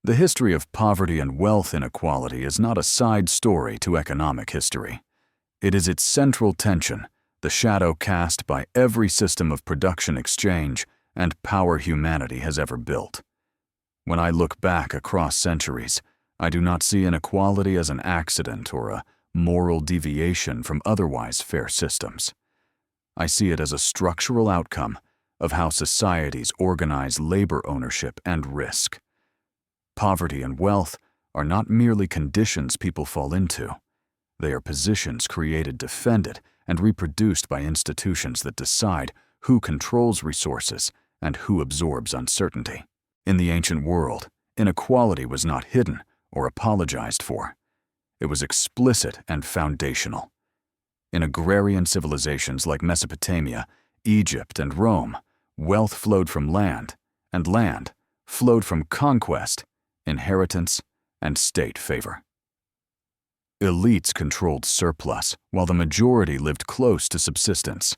The history of poverty and wealth inequality is not a side story to economic history. It is its central tension, the shadow cast by every system of production exchange and power humanity has ever built. When I look back across centuries, I do not see inequality as an accident or a moral deviation from otherwise fair systems. I see it as a structural outcome of how societies organize labor ownership and risk. Poverty and wealth are not merely conditions people fall into. They are positions created, defended, and reproduced by institutions that decide who controls resources and who absorbs uncertainty. In the ancient world, inequality was not hidden or apologized for. It was explicit and foundational. In agrarian civilizations like Mesopotamia, Egypt, and Rome, wealth flowed from land, and land flowed from conquest, inheritance, and state favor. Elites controlled surplus, while the majority lived close to subsistence.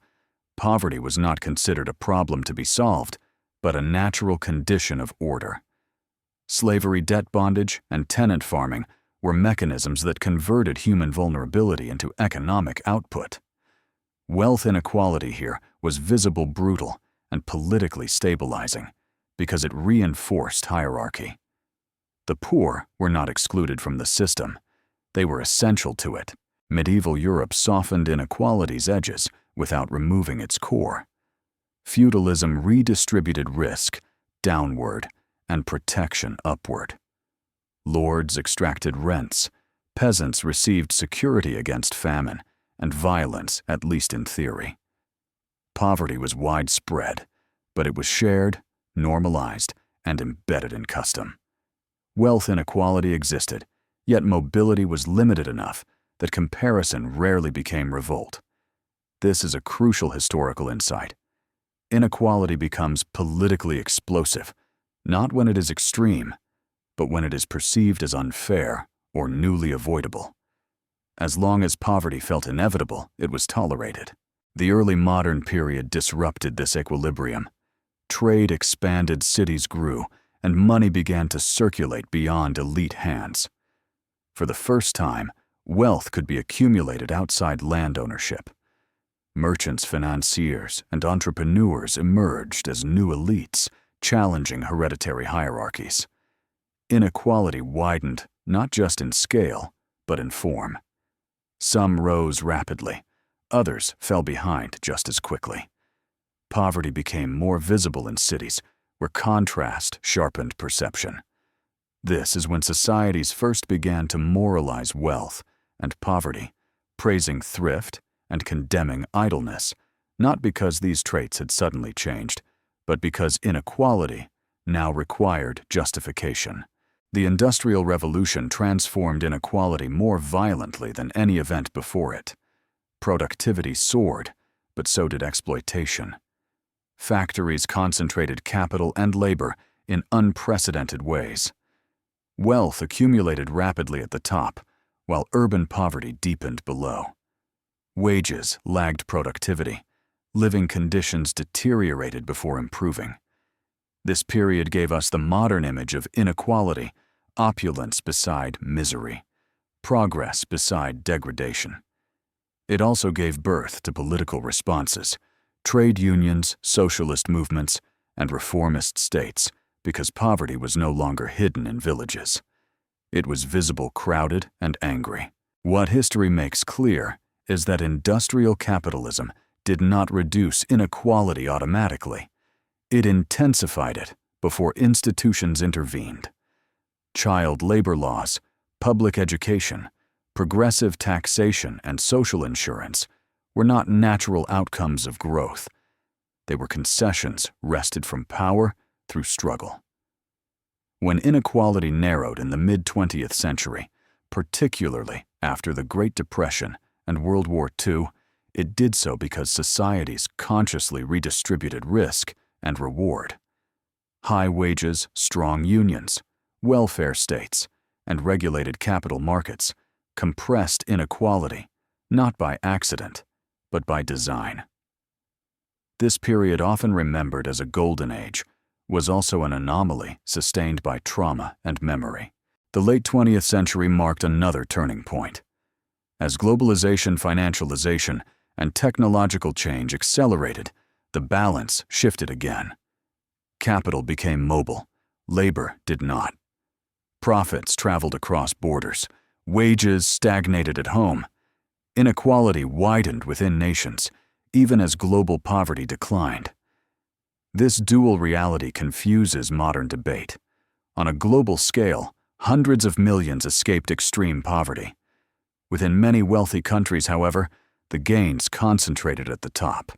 Poverty was not considered a problem to be solved, but a natural condition of order. Slavery, debt bondage, and tenant farming were mechanisms that converted human vulnerability into economic output. Wealth inequality here was visible, brutal, and politically stabilizing because it reinforced hierarchy. The poor were not excluded from the system. They were essential to it. Medieval Europe softened inequality's edges without removing its core. Feudalism redistributed risk downward and protection upward. Lords extracted rents, peasants received security against famine and violence, at least in theory. Poverty was widespread, but it was shared, normalized, and embedded in custom. Wealth inequality existed, yet mobility was limited enough that comparison rarely became revolt. This is a crucial historical insight. Inequality becomes politically explosive, not when it is extreme, but when it is perceived as unfair or newly avoidable. As long as poverty felt inevitable, it was tolerated. The early modern period disrupted this equilibrium. Trade expanded, cities grew, and money began to circulate beyond elite hands. For the first time, wealth could be accumulated outside land ownership. Merchants, financiers, and entrepreneurs emerged as new elites, challenging hereditary hierarchies. Inequality widened not just in scale, but in form. Some rose rapidly, others fell behind just as quickly. Poverty became more visible in cities, where contrast sharpened perception. This is when societies first began to moralize wealth and poverty, praising thrift and condemning idleness, not because these traits had suddenly changed, but because inequality now required justification. The Industrial Revolution transformed inequality more violently than any event before it. Productivity soared, but so did exploitation. Factories concentrated capital and labor in unprecedented ways. Wealth accumulated rapidly at the top, while urban poverty deepened below. Wages lagged productivity. Living conditions deteriorated before improving. This period gave us the modern image of inequality, opulence beside misery, progress beside degradation. It also gave birth to political responses, trade unions, socialist movements, and reformist states, because poverty was no longer hidden in villages. It was visible, crowded, and angry. What history makes clear is that industrial capitalism did not reduce inequality automatically. It intensified it before institutions intervened. Child labor laws, public education, progressive taxation, and social insurance were not natural outcomes of growth. They were concessions wrested from power through struggle. When inequality narrowed in the mid-20th century, particularly after the Great Depression and World War II, it did so because societies consciously redistributed risk and reward. High wages, strong unions, welfare states, and regulated capital markets compressed inequality, not by accident, but by design. This period, often remembered as a golden age, was also an anomaly sustained by trauma and memory. The late 20th century marked another turning point. As globalization, financialization, and technological change accelerated, the balance shifted again. Capital became mobile, labor did not. Profits traveled across borders, wages stagnated at home. Inequality widened within nations, even as global poverty declined. This dual reality confuses modern debate. On a global scale, hundreds of millions escaped extreme poverty. Within many wealthy countries, however, the gains concentrated at the top.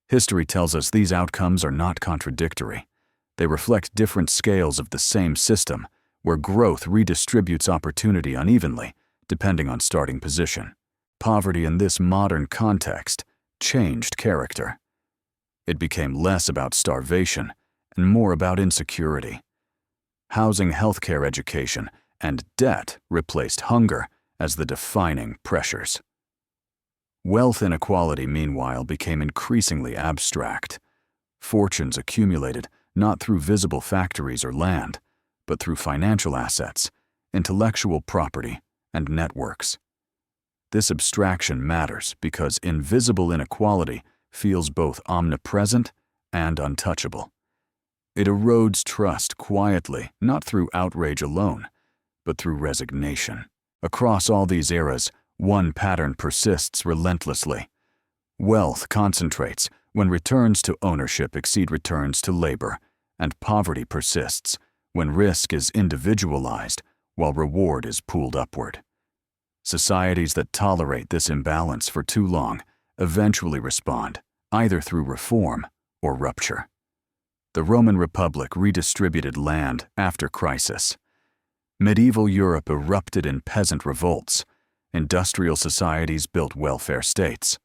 History tells us these outcomes are not contradictory. They reflect different scales of the same system, where growth redistributes opportunity unevenly, depending on starting position. Poverty in this modern context changed character. It became less about starvation and more about insecurity. Housing, healthcare, education, and debt replaced hunger as the defining pressures. Wealth inequality, meanwhile, became increasingly abstract. Fortunes accumulated not through visible factories or land, but through financial assets, intellectual property, and networks. This abstraction matters because invisible inequality feels both omnipresent and untouchable. It erodes trust quietly, not through outrage alone, but through resignation. Across all these eras, one pattern persists relentlessly. Wealth concentrates when returns to ownership exceed returns to labor, and poverty persists when risk is individualized while reward is pooled upward. Societies that tolerate this imbalance for too long eventually respond, either through reform or rupture. The Roman Republic redistributed land after crisis. Medieval Europe erupted in peasant revolts. Industrial societies built welfare states.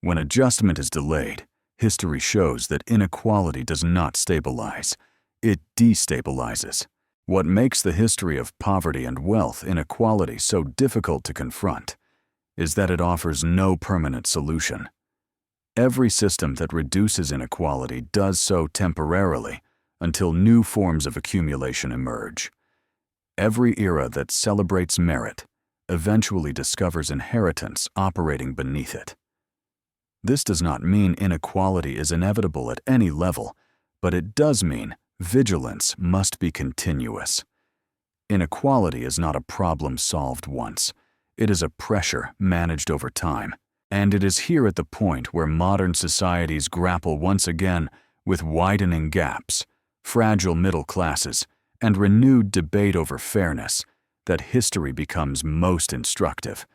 When adjustment is delayed, history shows that inequality does not stabilize. It destabilizes. What makes the history of poverty and wealth inequality so difficult to confront is that it offers no permanent solution. Every system that reduces inequality does so temporarily until new forms of accumulation emerge. Every era that celebrates merit eventually discovers inheritance operating beneath it. This does not mean inequality is inevitable at any level, but it does mean vigilance must be continuous. Inequality is not a problem solved once. It is a pressure managed over time. And it is here at the point where modern societies grapple once again with widening gaps, fragile middle classes, and renewed debate over fairness that history becomes most instructive,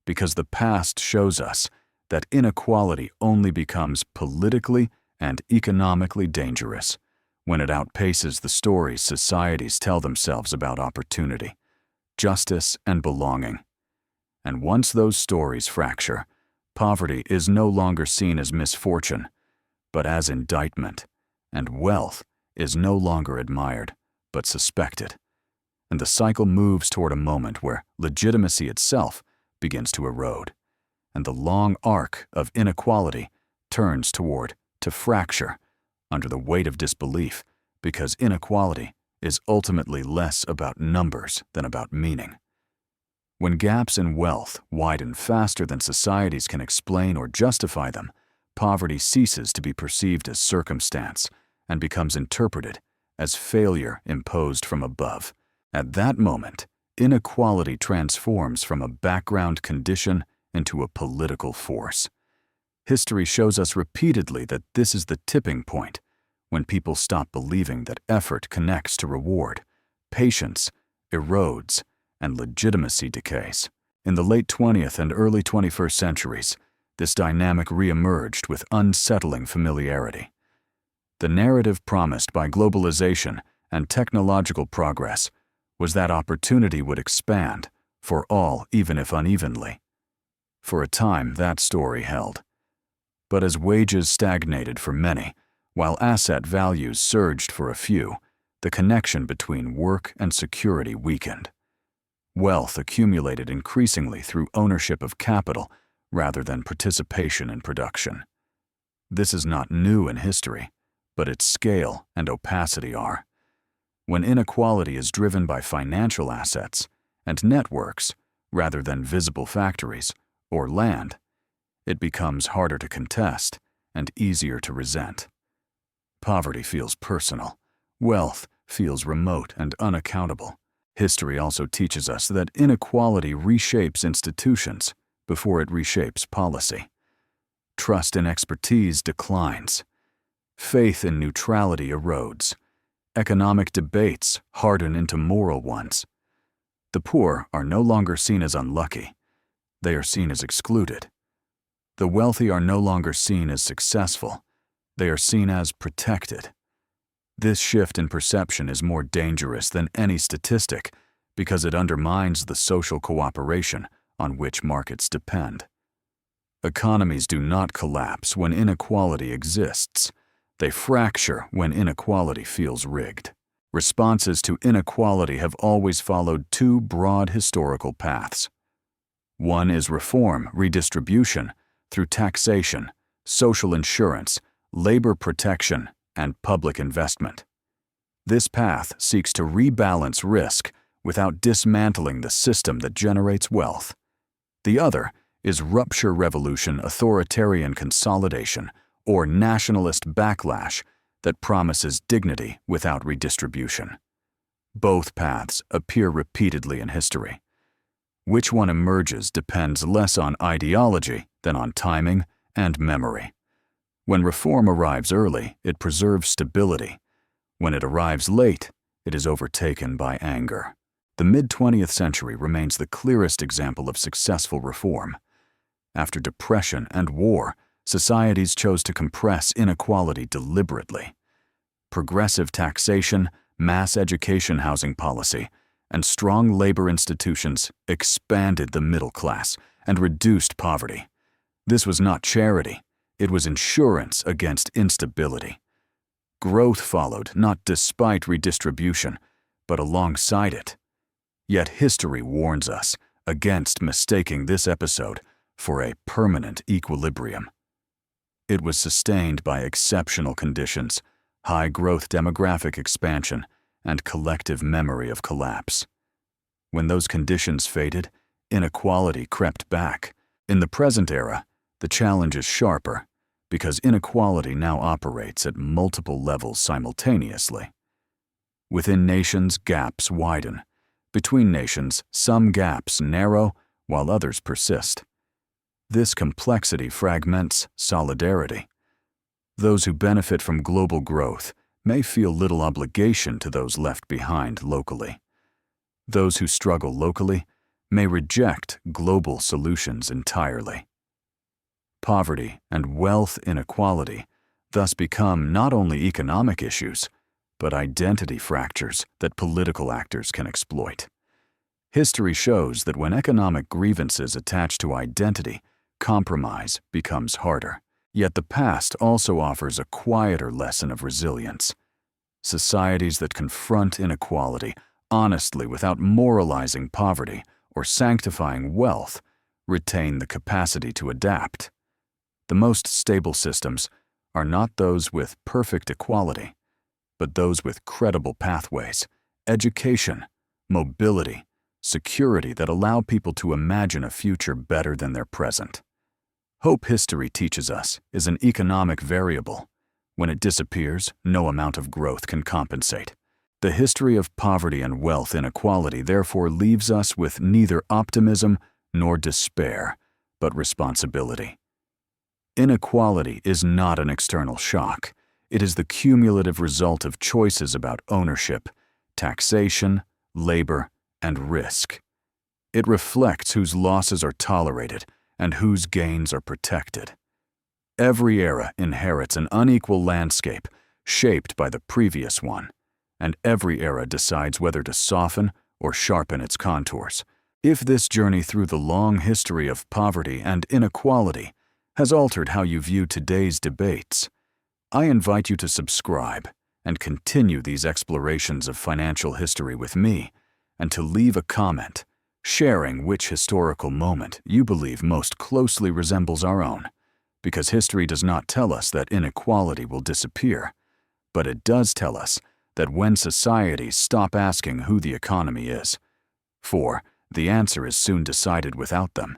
because the past shows us that inequality only becomes politically and economically dangerous when it outpaces the stories societies tell themselves about opportunity, justice, and belonging. And once those stories fracture, poverty is no longer seen as misfortune, but as indictment, and wealth is no longer admired, but suspected. And the cycle moves toward a moment where legitimacy itself begins to erode, and the long arc of inequality turns to fracture under the weight of disbelief, because inequality is ultimately less about numbers than about meaning. When gaps in wealth widen faster than societies can explain or justify them, poverty ceases to be perceived as circumstance and becomes interpreted as failure imposed from above. At that moment, inequality transforms from a background condition into a political force. History shows us repeatedly that this is the tipping point, when people stop believing that effort connects to reward, patience erodes, and legitimacy decays. In the late 20th and early 21st centuries, this dynamic re-emerged with unsettling familiarity. The narrative promised by globalization and technological progress was that opportunity would expand for all, even if unevenly. For a time, that story held. But as wages stagnated for many, while asset values surged for a few, the connection between work and security weakened. Wealth accumulated increasingly through ownership of capital rather than participation in production. This is not new in history, but its scale and opacity are. When inequality is driven by financial assets and networks rather than visible factories or land, it becomes harder to contest and easier to resent. Poverty feels personal. Wealth feels remote and unaccountable. History also teaches us that inequality reshapes institutions before it reshapes policy. Trust in expertise declines. Faith in neutrality erodes. Economic debates harden into moral ones. The poor are no longer seen as unlucky. They are seen as excluded. The wealthy are no longer seen as successful. They are seen as protected. This shift in perception is more dangerous than any statistic because it undermines the social cooperation on which markets depend. Economies do not collapse when inequality exists. They fracture when inequality feels rigged. Responses to inequality have always followed two broad historical paths. One is reform, redistribution, through taxation, social insurance, labor protection, and public investment. This path seeks to rebalance risk without dismantling the system that generates wealth. The other is rupture revolution, authoritarian consolidation, or nationalist backlash that promises dignity without redistribution. Both paths appear repeatedly in history. Which one emerges depends less on ideology than on timing and memory. When reform arrives early, it preserves stability. When it arrives late, it is overtaken by anger. The mid-20th century remains the clearest example of successful reform. After depression and war, societies chose to compress inequality deliberately. Progressive taxation, mass education housing policy, and strong labor institutions expanded the middle class and reduced poverty. This was not charity. It was insurance against instability. Growth followed not despite redistribution, but alongside it. Yet history warns us against mistaking this episode for a permanent equilibrium. It was sustained by exceptional conditions, high-growth demographic expansion, and collective memory of collapse. When those conditions faded, inequality crept back. In the present era, the challenge is sharper because inequality now operates at multiple levels simultaneously. Within nations, gaps widen. Between nations, some gaps narrow while others persist. This complexity fragments solidarity. Those who benefit from global growth may feel little obligation to those left behind locally. Those who struggle locally may reject global solutions entirely. Poverty and wealth inequality thus become not only economic issues, but identity fractures that political actors can exploit. History shows that when economic grievances attach to identity, compromise becomes harder. Yet the past also offers a quieter lesson of resilience. Societies that confront inequality honestly without moralizing poverty or sanctifying wealth retain the capacity to adapt. The most stable systems are not those with perfect equality, but those with credible pathways, education, mobility, security that allow people to imagine a future better than their present. Hope history teaches us is an economic variable. When it disappears, no amount of growth can compensate. The history of poverty and wealth inequality therefore leaves us with neither optimism nor despair, but responsibility. Inequality is not an external shock. It is the cumulative result of choices about ownership, taxation, labor, and risk. It reflects whose losses are tolerated and whose gains are protected. Every era inherits an unequal landscape shaped by the previous one, and every era decides whether to soften or sharpen its contours. If this journey through the long history of poverty and inequality has altered how you view today's debates, I invite you to subscribe and continue these explorations of financial history with me, and to leave a comment sharing which historical moment you believe most closely resembles our own, because history does not tell us that inequality will disappear, but it does tell us that when societies stop asking who the economy is, 4. The answer is soon decided without them.